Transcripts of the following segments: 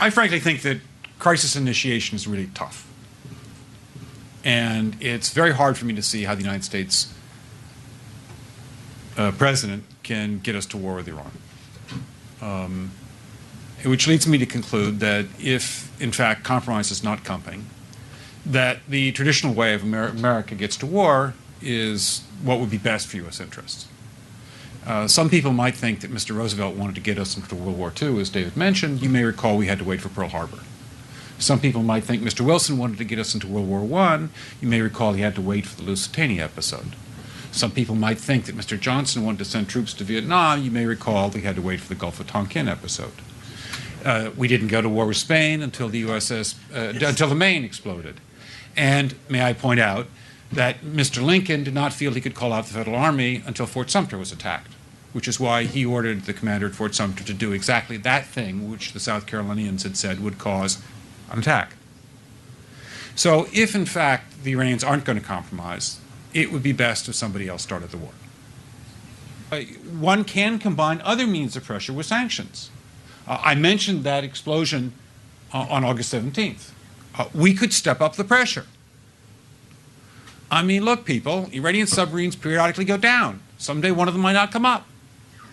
I frankly think that crisis initiation is really tough. And it's very hard for me to see how the United States president can get us to war with Iran. Which leads me to conclude that if, in fact, compromise is not coming, that the traditional way of America gets to war is what would be best for U.S. interests. Some people might think that Mr. Roosevelt wanted to get us into World War II, as David mentioned. You may recall we had to wait for Pearl Harbor. Some people might think Mr. Wilson wanted to get us into World War I. You may recall he had to wait for the Lusitania episode. Some people might think that Mr. Johnson wanted to send troops to Vietnam. You may recall he had to wait for the Gulf of Tonkin episode. We didn't go to war with Spain until the until the Maine exploded. And may I point out that Mr. Lincoln did not feel he could call out the Federal Army until Fort Sumter was attacked, which is why he ordered the commander at Fort Sumter to do exactly that thing which the South Carolinians had said would cause an attack. So if, in fact, the Iranians aren't going to compromise, it would be best if somebody else started the war. One can combine other means of pressure with sanctions. I mentioned that explosion on August 17th. We could step up the pressure. I mean, look, people, Iranian submarines periodically go down. Someday one of them might not come up.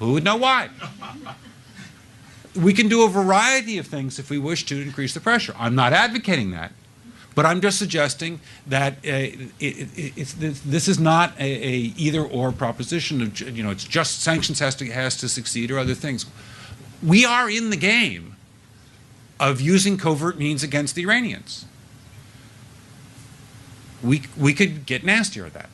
Who would know why? We can do a variety of things if we wish to increase the pressure. I'm not advocating that, but I'm just suggesting that this is not a either-or proposition of, you know, it's just sanctions has to succeed or other things. We are in the game of using covert means against the Iranians. We could get nastier at that.